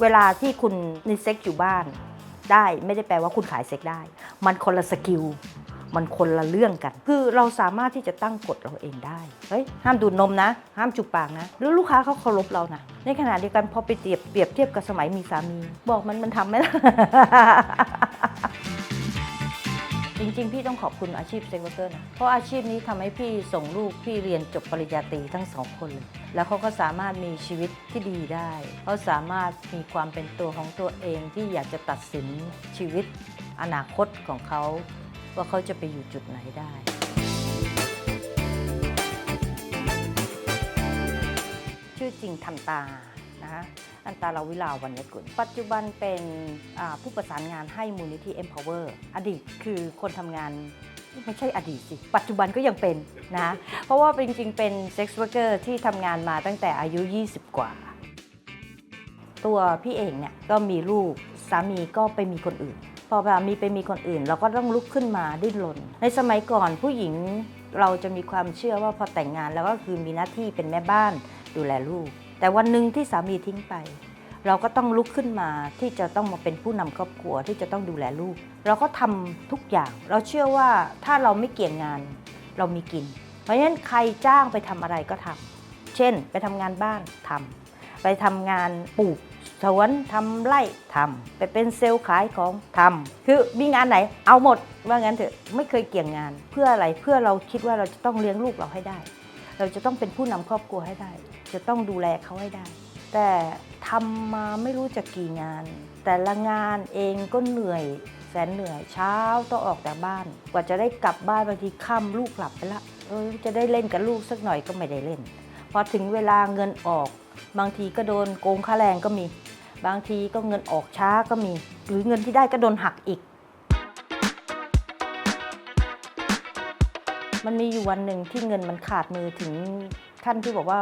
เวลาที่คุณมีเซ็กอยู่บ้านได้ไม่ได้แปลว่าคุณขายเซ็กได้มันคนละสกิลมันคนละเรื่องกันคือเราสามารถที่จะตั้งกฎเราเองได้เฮ้ยห้ามดูดนมนะห้ามจูบปากนะแล้วลูกค้าเขาเคารพเรานะในขณะเดียวกันพอไปเปรียบเทียบกับสมัยมีสามีบอกมันทำไหมล่ะ จริงๆพี่ต้องขอบคุณอาชีพเซ็กเวอร์เกอร์นะเพราะอาชีพนี้ทำให้พี่ส่งลูกพี่เรียนจบปริญญาตรีทั้ง2 คนเลยแล้วเขาก็สามารถมีชีวิตที่ดีได้เขาสามารถมีความเป็นตัวของตัวเองที่อยากจะตัดสินชีวิตอนาคตของเขาว่าเขาจะไปอยู่จุดไหนได้ชื่อจริงทันตานะคะอันตาลาวิลาวันยกุลปัจจุบันเป็นผู้ประสานงานให้มูลนิธิ Empower อดีตคือคนทำงานไม่ใช่อดีตสิปัจจุบันก็ยังเป็นนะเพราะว่าจริงๆเป็น Sex Worker ที่ทำงานมาตั้งแต่อายุ20 กว่าตัวพี่เองเนี่ยก็มีลูกสามีก็ไปมีคนอื่นพอสามีไปมีคนอื่นเราก็ต้องลุกขึ้นมาดิ้นรนในสมัยก่อนผู้หญิงเราจะมีความเชื่อว่าพอแต่งงานแล้วก็คือมีหน้าที่เป็นแม่บ้านดูแลลูกแต่วันหนึ่งที่สามีทิ้งไปเราก็ต้องลุกขึ้นมาที่จะต้องมาเป็นผู้นำครอบครัวที่จะต้องดูแลลูกเราก็ทำทุกอย่างเราเชื่อว่าถ้าเราไม่เกี่ยงงานเรามีกินเพราะฉะนั้นใครจ้างไปทำอะไรก็ทำเช่นไปทำงานบ้านทำไปทำงานปลูกสวนทำไร่ทำไปเป็นเซลล์ขายของทำคือมีงานไหนเอาหมดว่างั้นเถอะไม่เคยเกี่ยงงานเพื่ออะไรเพื่อเราคิดว่าเราจะต้องเลี้ยงลูกเราให้ได้เราจะต้องเป็นผู้นำครอบครัวให้ได้จะต้องดูแลเขาให้ได้แต่ทำมาไม่รู้จะกี่งานแต่ละงานเองก็เหนื่อยแสนเหนื่อยเช้าต้องออกจากบ้านกว่าจะได้กลับบ้านบางทีค่ำลูกหลับไปละจะได้เล่นกับลูกสักหน่อยก็ไม่ได้เล่นพอถึงเวลาเงินออกบางทีก็โดนโกงค่าแรงก็มีบางทีก็เงินออกช้าก็มีหรือเงินที่ได้ก็โดนหักอีกมันมีอยู่วันหนึ่งที่เงินมันขาดมือถึงขั้นที่บอกว่า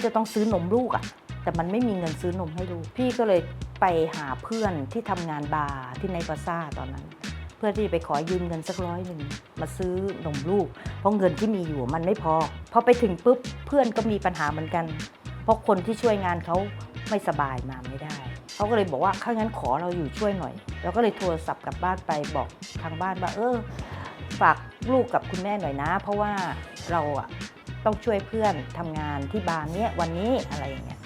จะต้องซื้อนมลูกอ่ะแต่มันไม่มีเงินซื้อนมให้ลูกพี่ก็เลยไปหาเพื่อนที่ทำงานบาร์ที่ในพลาซ่าตอนนั้นเพื่อที่ไปขอยืมเงินสัก100มาซื้อนมลูกเพราะเงินที่มีอยู่มันไม่พอไปถึงปุ๊บเพื่อนก็มีปัญหาเหมือนกันเพราะคนที่ช่วยงานเขาไม่สบายมาไม่ได้เขาก็เลยบอกว่าถ้างั้นขอเราอยู่ช่วยหน่อยเราก็เลยโทรศัพท์กลับบ้านไปบอกทางบ้านว่าฝากลูกกับคุณแม่หน่อยนะเพราะว่าเราอะต้องช่วยเพื่อนทำงานที่บาร์เนี้ยวันนี้อะไรอย่างเงี้ย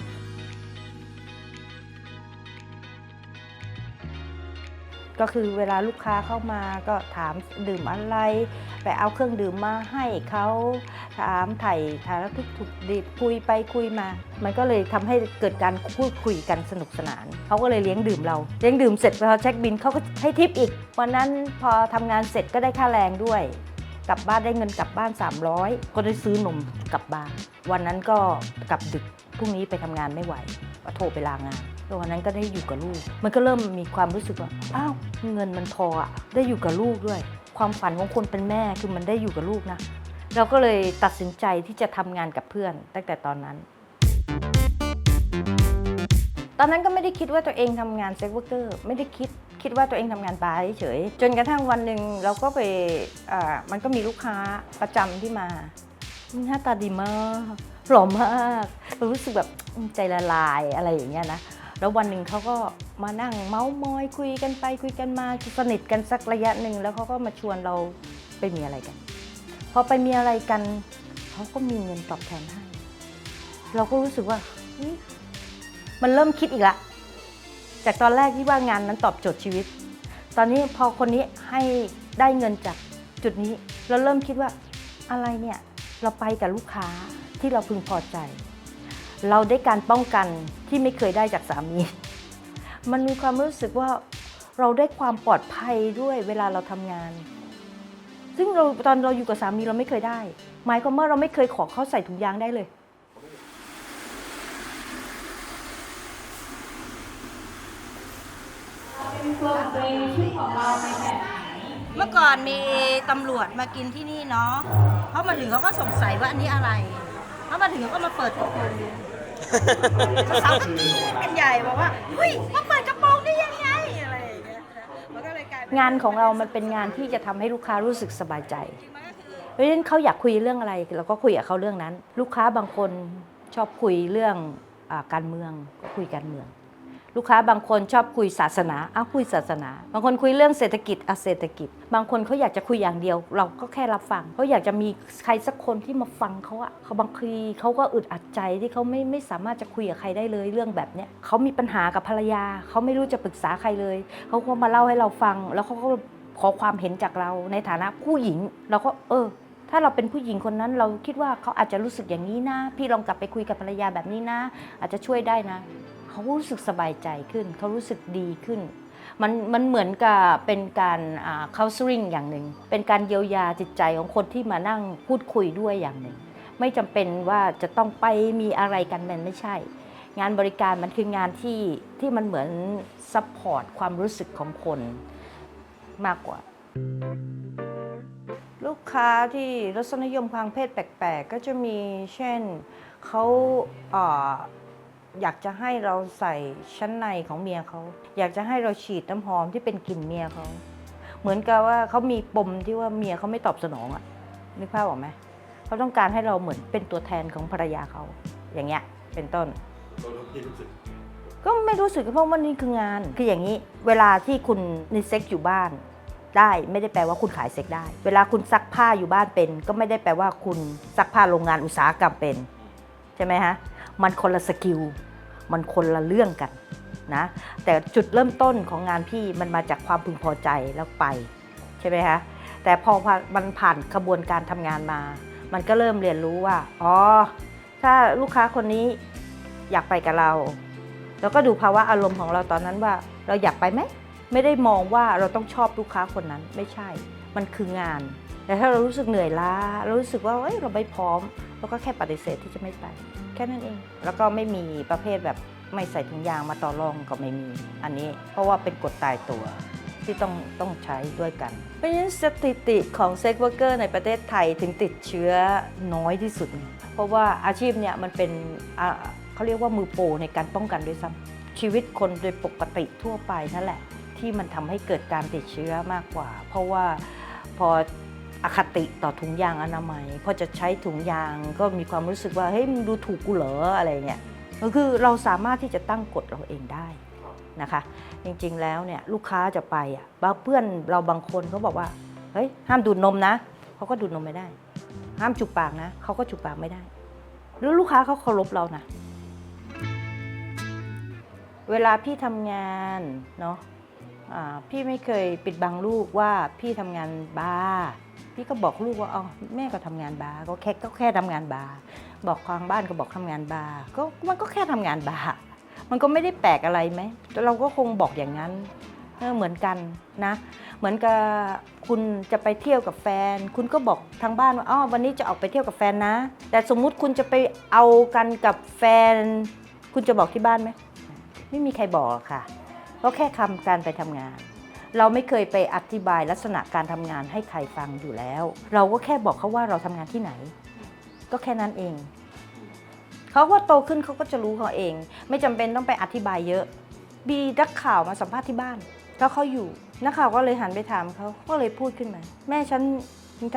ก็คือเวลาลูกค้าเข้ามาก็ถามดื่มอะไรไปเอาเครื่องดื่มมาให้เขาถามไถ่สารทุกข์สุขดิบคุยไปคุยมามันก็เลยทำให้เกิดการพูดคุยกันสนุกสนานเขาก็เลยเลี้ยงดื่มเราเลี้ยงดื่มเสร็จพอเช็คบิลเขาก็ให้ทิปอีกวันนั้นพอทำงานเสร็จก็ได้ค่าแรงด้วยกลับบ้านได้เงินกลับบ้าน300ก็ได้ซื้อนมกลับบ้านวันนั้นก็กลับดึกพรุ่งนี้ไปทำงานไม่ไหวก็โทรไปลางานวันนั้นก็ได้อยู่กับลูกมันก็เริ่มมีความรู้สึกว่าอ้าวเงินมันพออะได้อยู่กับลูกด้วยความฝันของคนเป็นแม่คือมันได้อยู่กับลูกนะเราก็เลยตัดสินใจที่จะทำงานกับเพื่อนตั้งแต่ตอนนั้นก็ไม่ได้คิดว่าตัวเองทำงานเซ็กเวอร์เกอร์ไม่ได้คิดว่าตัวเองทำงานบาร์เฉยจนกระทั่งวันหนึ่งเราก็ไปมันก็มีลูกค้าประจำที่มาหน้าตาดีมากหล่อมากรู้สึกแบบใจละลายอะไรอย่างเงี้ยนะแล้ววันหนึ่งเขาก็มานั่งเม้ามอยคุยกันไปคุยกันมาสนิทกันสักระยะหนึ่งแล้วเขาก็มาชวนเราไปมีอะไรกันพอไปมีอะไรกันเขาก็มีเงินตอบแทนให้เราก็รู้สึกว่ามันเริ่มคิดอีกละจากตอนแรกที่ว่างานนั้นตอบโจทย์ชีวิตตอนนี้พอคนนี้ให้ได้เงินจากจุดนี้เราเริ่มคิดว่าอะไรเนี่ยเราไปกับลูกค้าที่เราพึงพอใจเราได้การป้องกันที่ไม่เคยได้จากสามีมันมีความรู้สึกว่าเราได้ความปลอดภัยด้วยเวลาเราทำงานซึ่งตอนเราอยู่กับสามีเราไม่เคยได้หมายความว่าเราไม่เคยขอเขาใส่ถุงยางได้เลยเมื่อก่อนมีตำรวจมากินที่นี่เนาะเพราะมาถึงเขาก็สงสัยว่าอันนี้อะไรเพราะมาถึงเขาก็มาเปิดกระโปรงดูสาวๆก็กรี๊ดกันใหญ่บอกว่าเฮ้ยมาเปิดกระโปรงได้ยังไงอะไรอย่างเงี้ยมันก็เลยกลายเป็นงานของเรามันเป็นงานที่จะทำให้ลูกค้ารู้สึกสบายใจเพราะฉะนั้นเขาอยากคุยเรื่องอะไรเราก็คุยกับเขาเรื่องนั้นลูกค้าบางคนชอบคุยเรื่องการเมืองก็คุยการเมือง ลูกค้าบางคนชอบคุยศาสนาคุยศาสนาบางคนคุยเรื่องเศรษฐกิจเศรษฐกิจบางคนเขาอยากจะคุยอย่างเดียวเราก็แค่รับฟังเขาอยากจะมีใครสักคนที่มาฟังเขาเขาบางทีเขาก็อึดอัดใจที่เขาไม่สามารถจะคุยกับใครได้เลยเรื่องแบบเนี้ยเขามีปัญหากับภรรยาเขาไม่รู้จะปรึกษาใครเลยเขาก็มาเล่าให้เราฟังแล้วเขาก็ขอความเห็นจากเราในฐานะผู้หญิงเราก็ถ้าเราเป็นผู้หญิงคนนั้นเราคิดว่าเขาอาจจะรู้สึกอย่างนี้นะพี่ลองกลับไปคุยกับภรรยาแบบนี้นะอาจจะช่วยได้นะเขารู้สึกสบายใจขึ้นเขารู้สึกดีขึ้นมันเหมือนกับเป็นการcounseling อย่างหนึ่งเป็นการเยียวยาจิตใจของคนที่มานั่งพูดคุยด้วยอย่างหนึ่งไม่จำเป็นว่าจะต้องไปมีอะไรกันมันไม่ใช่งานบริการมันคืองานที่มันเหมือนซัพพอร์ตความรู้สึกของคนมากกว่าลูกค้าที่รสนิยมทางเพศแปลกๆก็จะมีเช่นเขาอยากจะให้เราใส่ชั้นในของเมียเขาอยากจะให้เราฉีดน้ำหอมที่เป็นกลิ่นเมียเขาเหมือนกับว่าเขามีปมที่ว่าเมียเขาไม่ตอบสนองนึกภาพออกไหมเขาต้องการให้เราเหมือนเป็นตัวแทนของภรรยาเขาอย่างเงี้ยเป็นต้นก็ไม่รู้สึกเพราะว่านี่คืองานคืออย่างนี้เวลาที่คุณมีเซ็กอยู่บ้านได้ไม่ได้แปลว่าคุณขายเซ็กได้เวลาคุณซักผ้าอยู่บ้านเป็นก็ไม่ได้แปลว่าคุณซักผ้าโรงงานอุตสาหกรรมเป็นใช่ไหมฮะมันคนละสกิลมันคนละเรื่องกันนะแต่จุดเริ่มต้นของงานพี่มันมาจากความพึงพอใจแล้วไปใช่ไหมคะแต่พอมันผ่านกระบวนการทำงานมามันก็เริ่มเรียนรู้ว่าถ้าลูกค้าคนนี้อยากไปกับเราก็ดูภาวะอารมณ์ของเราตอนนั้นว่าเราอยากไปไหมไม่ได้มองว่าเราต้องชอบลูกค้าคนนั้นไม่ใช่มันคืองานแต่ถ้าเรารู้สึกเหนื่อยล้าเรารู้สึกว่าเราไม่พร้อมเราก็แค่ปฏิเสธที่จะไม่ไปแค่นั้นเองแล้วก็ไม่มีประเภทแบบไม่ใส่ถุงยางมาต่อรองก็ไม่มีอันนี้เพราะว่าเป็นกฎตายตัวที่ต้องใช้ด้วยกันเพราะฉะนั้นสถิติของเซ็กเวอร์เกอร์ในประเทศไทยถึงติดเชื้อน้อยที่สุดเพราะว่าอาชีพเนี่ยมันเป็นเขาเรียกว่ามือโปรในการป้องกันด้วยซ้ำชีวิตคนโดยปกติทั่วไปนั่นแหละที่มันทำให้เกิดการติดเชื้อมากกว่าเพราะว่าพออคติต่อถุงยางอนามัยพอจะใช้ถุงยางก็มีความรู้สึกว่าเฮ้ยมึงดูถูกกูเหรออะไรเงี้ยก็คือเราสามารถที่จะตั้งกฎเราเองได้นะคะจริงๆแล้วเนี่ยลูกค้าจะไปเพื่อนเราบางคนเขาบอกว่าเฮ้ยห้ามดูดนมนะเขาก็ดูดนมไม่ได้ห้ามจูบปากนะเขาก็จูบปากไม่ได้แล้วลูกค้าเขาเคารพเรานะเวลาพี่ทำงานเนาะพี่ไม่เคยปิดบังลูกว่าพี่ทำงานบาร์พี่ก็บอกลูกว่าแม่ก็ทำงานบาร์ก็แค่ทำงานบาร์บอกทางบ้านก็บอกทำงานบาร์มันก็แค่ทำงานบาร์มันก็ไม่ได้แปลกอะไรไหมแต่เราก็คงบอกอย่างนั้นเหมือนกันนะเหมือนกับคุณจะไปเที่ยวกับแฟนคุณก็บอกทางบ้านว่าวันนี้จะออกไปเที่ยวกับแฟนนะแต่สมมุติคุณจะไปเอากันกับแฟนคุณจะบอกที่บ้านไหมไม่มีใครบอกค่ะก็แค่การไปทำงานเราไม่เคยไปอธิบายลักษณะการทำงานให้ใครฟังอยู่แล้วเราก็แค่บอกเขาว่าเราทำงานที่ไหนก็แค่นั้นเองเขาก็โตขึ้นเขาก็จะรู้เขาเองไม่จำเป็นต้องไปอธิบายเยอะมีนักข่าวมาสัมภาษณ์ที่บ้านแล้วเขาอยู่นักข่าวก็เลยหันไปถามเขาก็เลยพูดขึ้นมาแม่ฉัน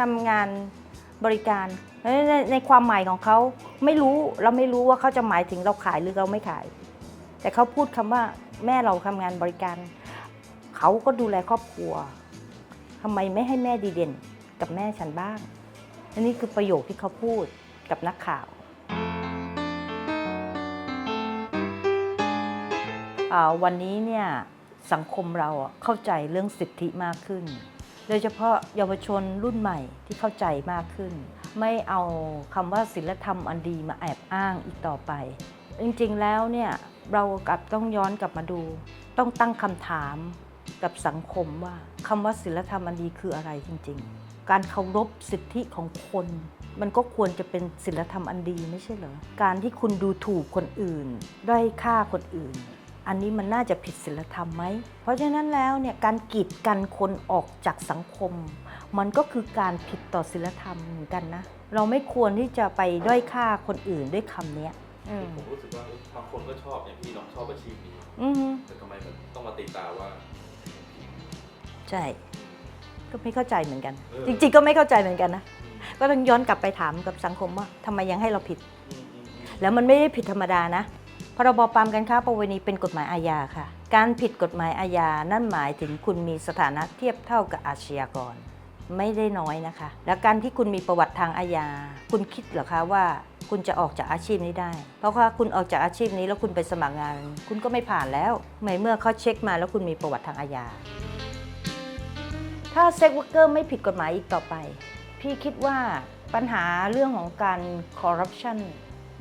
ทำงานบริการในความหมายของเขาเราไม่รู้ว่าเขาจะหมายถึงเราขายหรือเราไม่ขายแต่เขาพูดคำว่าแม่เราทำงานบริการเขาก็ดูแลครอบครัวทำไมไม่ให้แม่ดีเด่นกับแม่ฉันบ้างอันนี้คือประโยคที่เขาพูดกับนักข่าววันนี้เนี่ยสังคมเราเข้าใจเรื่องสิทธิมากขึ้นโดยเฉพาะเยาวชนรุ่นใหม่ที่เข้าใจมากขึ้นไม่เอาคำว่าศีลธรรมอันดีมาแอบอ้างอีกต่อไปจริงๆแล้วเนี่ยเราต้องย้อนกลับมาดูต้องตั้งคำถามกับสังคมว่าคำว่าศีลธรรมอันดีคืออะไรจริงๆการเคารพสิทธิของคนมันก็ควรจะเป็นศีลธรรมอันดีไม่ใช่เหรอการที่คุณดูถูกคนอื่นด้อยค่าคนอื่นอันนี้มันน่าจะผิดศีลธรรมไหมเพราะฉะนั้นแล้วเนี่ยการกีดกันคนออกจากสังคมมันก็คือการผิดต่อศีลธรรมเหมือนกันนะเราไม่ควรที่จะไปด้อยค่าคนอื่นด้วยคำนี้ผมรู้สึกว่าบางคนก็ชอบอย่างพี่น้องชอบอาชีพนี้แต่ทำไมมันต้องมาตีตาว่าใช่ก็ไม่เข้าใจเหมือนกันจริงๆก็ไม่เข้าใจเหมือนกันนะก็ต้องย้อนกลับไปถามกับสังคมว่าทำไมยังให้เราผิดแล้วมันไม่ได้ผิดธรรมดานะ พรบปรามการค้าประเวณีเป็นกฎหมายอาญาค่ะการผิดกฎหมายอาญานั่นหมายถึงคุณมีสถานะเทียบเท่ากับอาชญากรไม่ได้น้อยนะคะแล้วการที่คุณมีประวัติทางอาญาคุณคิดเหรอคะว่าคุณจะออกจากอาชีพนี้ได้เพราะว่าคุณออกจากอาชีพนี้แล้วคุณไปสมัครงานคุณก็ไม่ผ่านแล้วเมื่อเขาเช็คมาแล้วคุณมีประวัติทางอาญาถ้าเซ็กเวิร์กเกอร์ไม่ผิดกฎหมายอีกต่อไปพี่คิดว่าปัญหาเรื่องของการคอร์รัปชัน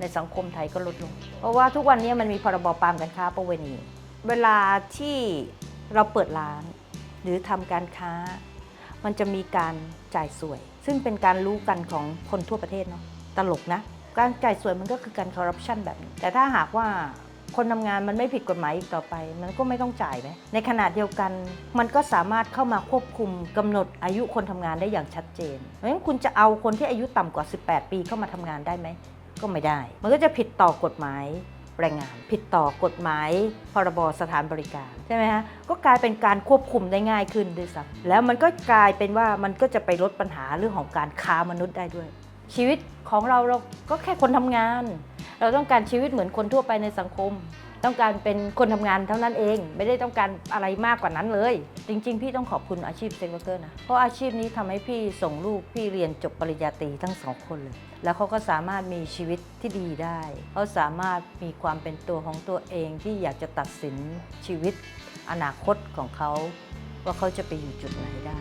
ในสังคมไทยก็ลดลงเพราะว่าทุกวันนี้มันมีพรบปรามการค้าประเวณีเวลาที่เราเปิดร้านหรือทำการค้ามันจะมีการจ่ายสวยซึ่งเป็นการรู้กันของคนทั่วประเทศเนาะตลกนะการจ่ายสวยมันก็คือการคอร์รัปชันแบบนี้แต่ถ้าหากว่าคนทำงานมันไม่ผิดกฎหมายอีกต่อไปมันก็ไม่ต้องจ่ายไหมในขณะเดียวกันมันก็สามารถเข้ามาควบคุมกำหนดอายุคนทำงานได้อย่างชัดเจนเพราะฉะนั้นคุณจะเอาคนที่อายุต่ำกว่า18 ปีเข้ามาทำงานได้ไหมก็ไม่ได้มันก็จะผิดต่อกฎหมายแรงงานผิดต่อกฎหมายพรบสถานบริการใช่ไหมฮะก็กลายเป็นการควบคุมได้ง่ายขึ้นด้วยซ้ำแล้วมันก็กลายเป็นว่ามันก็จะไปลดปัญหาเรื่องของการค้ามนุษย์ได้ด้วยชีวิตของเราก็แค่คนทำงานเราต้องการชีวิตเหมือนคนทั่วไปในสังคมต้องการเป็นคนทำงานเท่านั้นเองไม่ได้ต้องการอะไรมากกว่านั้นเลยจริงๆพี่ต้องขอบคุณอาชีพเซ็กเวิร์กเกอร์นะเพราะอาชีพนี้ทำให้พี่ส่งลูกพี่เรียนจบปริญญาตรีทั้ง2 คนเลยแล้วเขาก็สามารถมีชีวิตที่ดีได้เขาสามารถมีความเป็นตัวของตัวเองที่อยากจะตัดสินชีวิตอนาคตของเขาว่าเขาจะไปอยู่จุดไหนได้